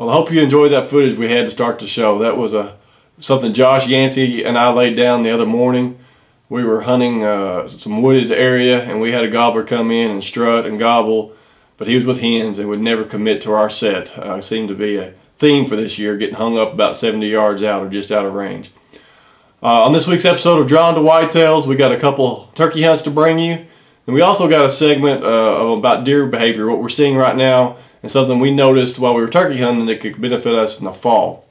Well, I hope you enjoyed that footage we had to start the show. That was something Josh Yancey and I laid down the other morning. We were hunting some wooded area, and we had a gobbler come in and strut and gobble, but he was with hens and would never commit to our set. Seemed to be a theme for this year, getting hung up about 70 yards out or just out of range. On this week's episode of Drawn to Whitetails, we got a couple turkey hunts to bring you, and we also got a segment about deer behavior, what we're seeing right now, and something we noticed while we were turkey hunting that could benefit us in the fall.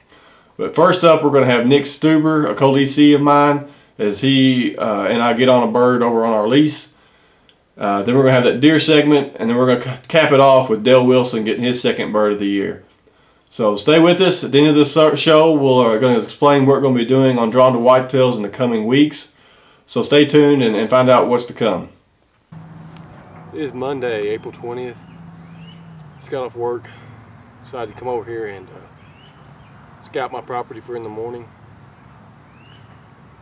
But first up, we're going to have Nick Stuber, a Colt EC of mine, as he and I get on a bird over on our lease. Then we're going to have that deer segment, and then we're going to cap it off with Dale Wilson getting his second bird of the year. So stay with us. At the end of this show, we're going to explain what we're going to be doing on Drawn to Whitetails in the coming weeks. So stay tuned and find out what's to come. It is Monday, April 20th. Just got off work. Decided to come over here and scout my property for in the morning.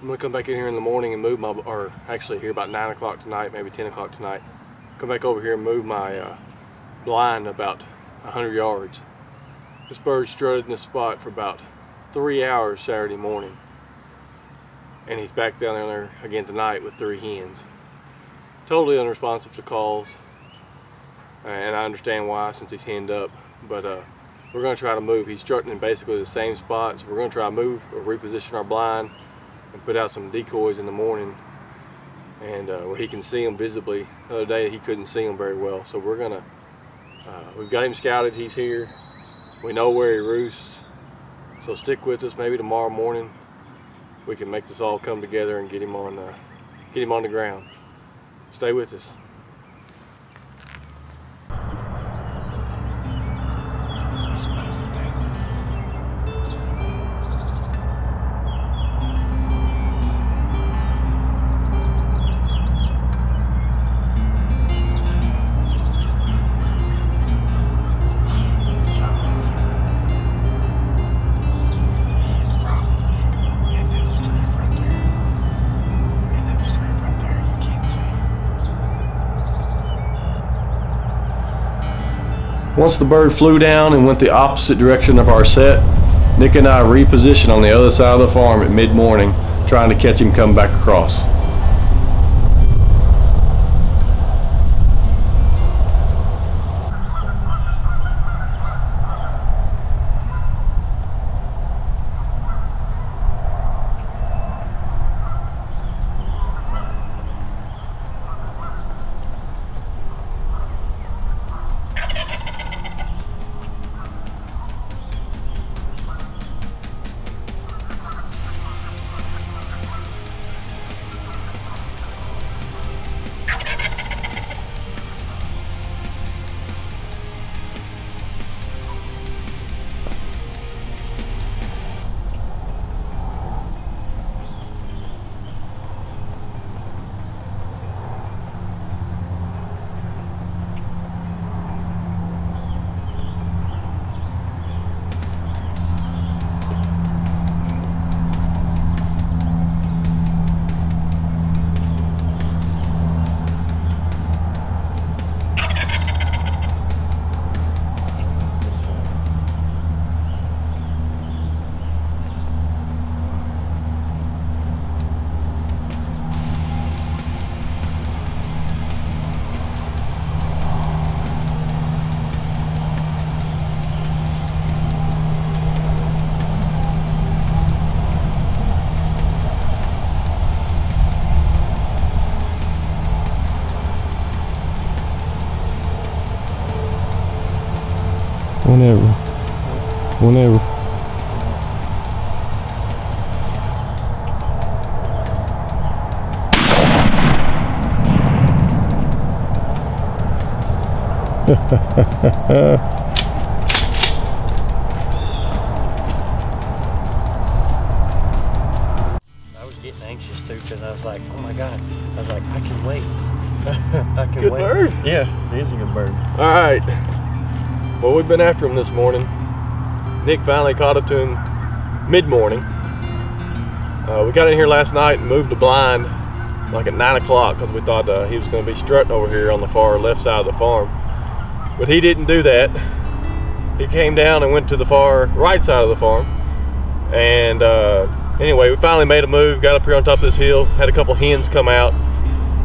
I'm going to come back in here in the morning and move my, or actually here about 9 o'clock tonight, maybe 10 o'clock tonight. Come back over here and move my blind about 100 yards. This bird strutted in this spot for about 3 hours Saturday morning. And he's back down there again tonight with 3 hens. Totally unresponsive to calls. And I understand why, since he's henned up. But we're going to try to move. He's strutting in basically the same spot, so we're going to try to move or reposition our blind and put out some decoys in the morning, and where he can see them visibly. The other day he couldn't see them very well, so we're gonna we've got him scouted. He's here. We know where he roosts, so stick with us. Maybe tomorrow morning we can make this all come together and get him on the ground. Stay with us. Once the bird flew down and went the opposite direction of our set, Nick and I repositioned on the other side of the farm at mid-morning, trying to catch him come back across. Whenever. I was getting anxious too, because I was like, oh my god, I was like, I can wait. I can Good wait. bird. Yeah, he is a good bird. All right. Well, we've been after him this morning. Nick finally caught up to him mid-morning. We got in here last night and moved the blind like at 9 o'clock because we thought he was going to be strutting over here on the far left side of the farm. But he didn't do that. he came down and went to the far right side of the farm. And anyway, we finally made a move, got up here on top of this hill, had a couple hens come out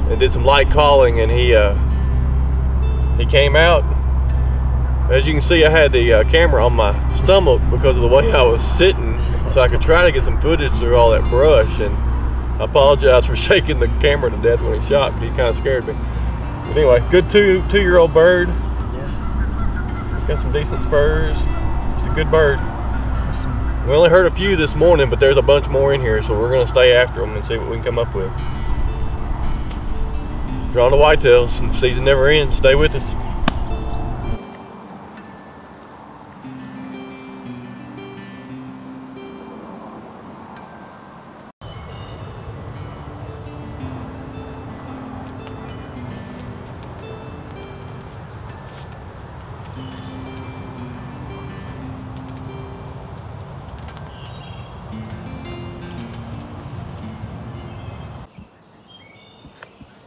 and did some light calling, and he came out. As you can see, I had the camera on my stomach because of the way I was sitting, so I could try to get some footage through all that brush. And I apologize for shaking the camera to death when he shot, but he kind of scared me. But anyway, good two-year-old bird. Yeah. Got some decent spurs. Just a good bird. We only heard a few this morning, but there's a bunch more in here, so we're going to stay after them and see what we can come up with. Drawing the whitetails, and the season never ends. Stay with us.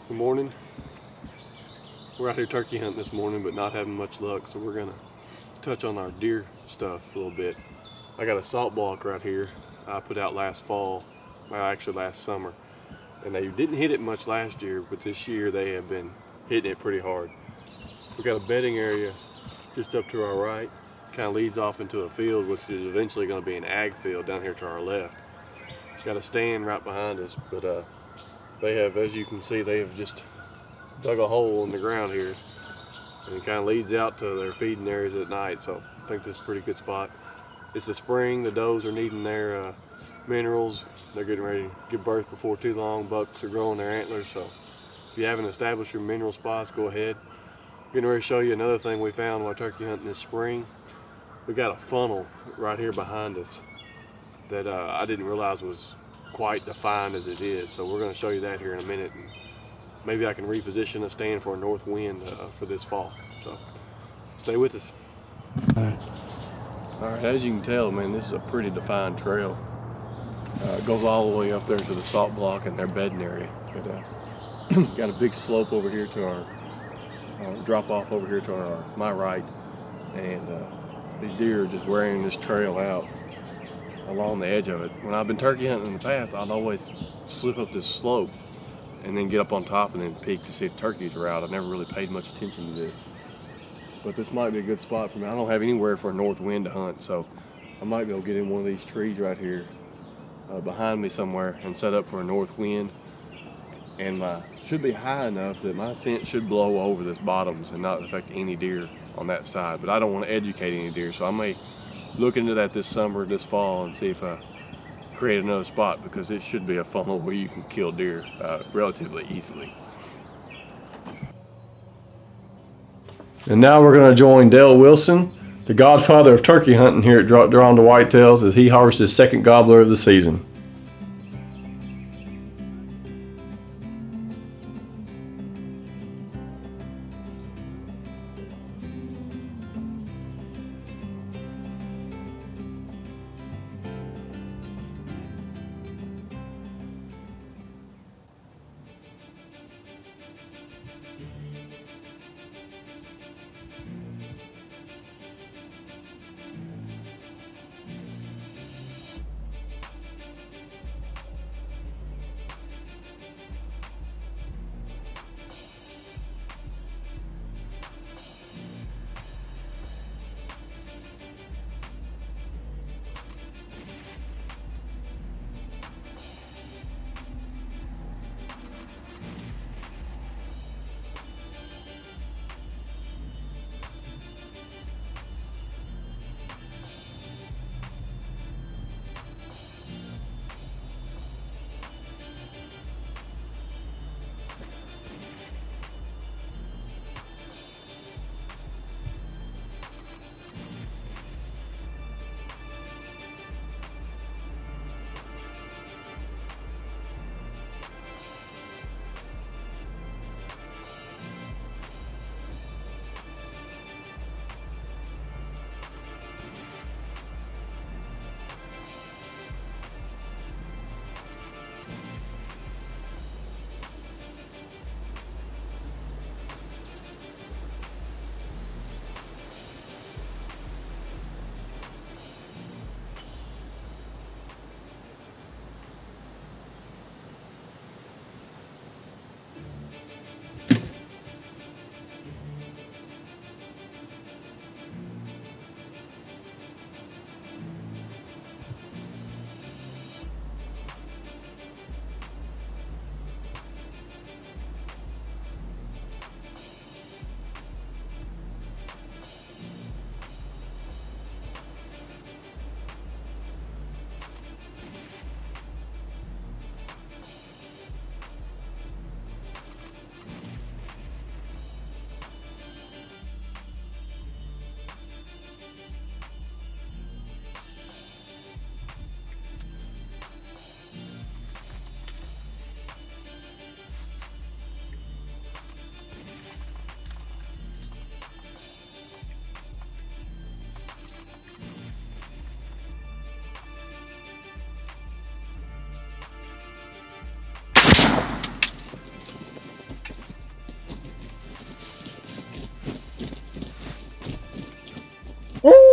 Good morning. We're out here turkey hunting this morning, but not having much luck, so we're gonna touch on our deer stuff a little bit. I got a salt block right here I put out last fall, well, actually last summer, and they didn't hit it much last year, but this year they have been hitting it pretty hard. We got a bedding area just up to our right, kind of leads off into a field, which is eventually going to be an ag field down here to our left. Got a stand right behind us, but they have, as you can see, they have just dug a hole in the ground here, and it kind of leads out to their feeding areas at night. So I think this is a pretty good spot. It's the spring, the does are needing their minerals. They're getting ready to give birth before too long. Bucks are growing their antlers, so if you haven't established your mineral spots, go ahead. I'm getting ready to show you another thing we found while turkey hunting this spring. We got a funnel right here behind us that I didn't realize was quite defined as it is, so we're going to show you that here in a minute, and maybe I can reposition a stand for a north wind for this fall. So stay with us. All right, as you can tell, man, this is a pretty defined trail. It goes all the way up there to the salt block and their bedding area. But, got a big slope over here to our drop off over here to my right, and these deer are just wearing this trail out along the edge of it. When I've been turkey hunting in the past, I'd always slip up this slope and then get up on top and then peek to see if turkeys are out. I've never really paid much attention to this, but this might be a good spot for me. I don't have anywhere for a north wind to hunt, so I might be able to get in one of these trees right here behind me somewhere and set up for a north wind. And should be high enough that my scent should blow over this bottoms and not affect any deer on that side. But I don't want to educate any deer, so I may look into that this summer, this fall, and see if I create another spot, because it should be a funnel where you can kill deer relatively easily. And now we're going to join Dale Wilson, the godfather of turkey hunting here at Drawn to Whitetails, as he harvests his second gobbler of the season.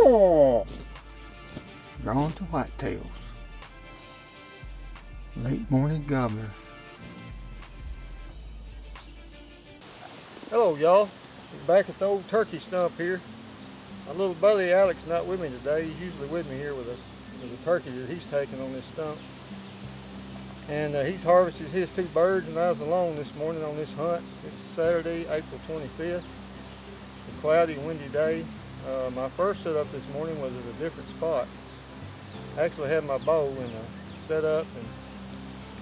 Drawn to whitetails. Late morning gobbler. Hello y'all, we're back at the old turkey stump here. My little buddy Alex not with me today. He's usually with me here with a turkey that he's taking on this stump. And he's harvested his 2 birds, and I was alone this morning on this hunt. This is Saturday, April 25th. It's a cloudy, windy day. My first setup this morning was at a different spot. I actually had my bow and set up, and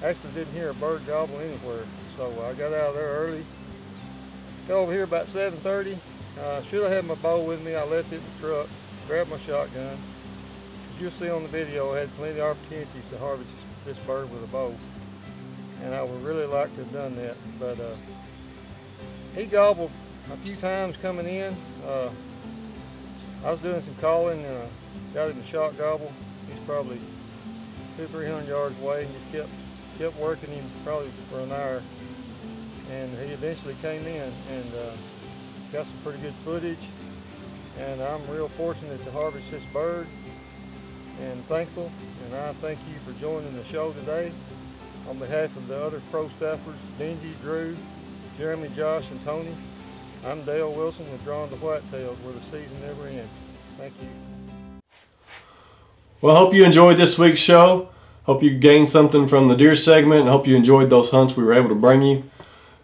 actually didn't hear a bird gobble anywhere. So I got out of there early. Got over here about 7:30. Should have had my bow with me. I left it in the truck, grabbed my shotgun. As you'll see on the video, I had plenty of opportunities to harvest this bird with a bow, and I would really like to have done that. But he gobbled a few times coming in. I was doing some calling and got him a shot gobble. He's probably 200-300 yards away, and just kept working him probably for an hour. And he eventually came in and got some pretty good footage. And I'm real fortunate to harvest this bird and thankful. And I thank you for joining the show today. On behalf of the other pro staffers, Benji, Drew, Jeremy, Josh, and Tony, I'm Dale Wilson with Drawn to Whitetails, where the season never ends. Thank you. Well, I hope you enjoyed this week's show. Hope you gained something from the deer segment, and hope you enjoyed those hunts we were able to bring you.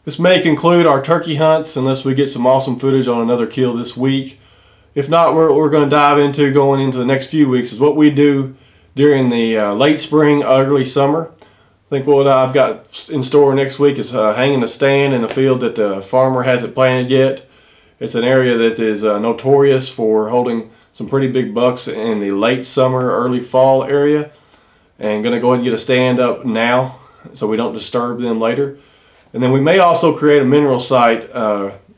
This may conclude our turkey hunts unless we get some awesome footage on another kill this week. If not, we're going to dive into going into the next few weeks is what we do during the late spring, early summer. I think what I've got in store next week is hanging a stand in a field that the farmer hasn't planted yet. It's an area that is notorious for holding some pretty big bucks in the late summer, early fall area. And going to go ahead and get a stand up now so we don't disturb them later. And then we may also create a mineral site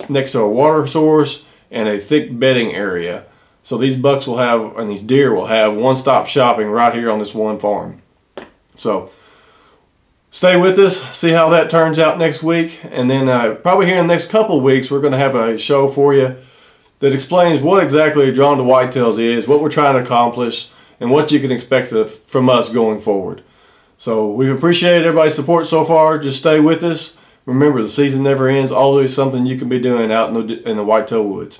next to a water source and a thick bedding area. So these bucks will have, and these deer will have, one-stop shopping right here on this one farm. So stay with us, see how that turns out next week. And then probably here in the next couple of weeks, we're going to have a show for you that explains what exactly Drawn to Whitetails is, what we're trying to accomplish, and what you can expect from us going forward. So we've appreciated everybody's support so far. Just stay with us. Remember, the season never ends. Always something you can be doing out in the whitetail woods.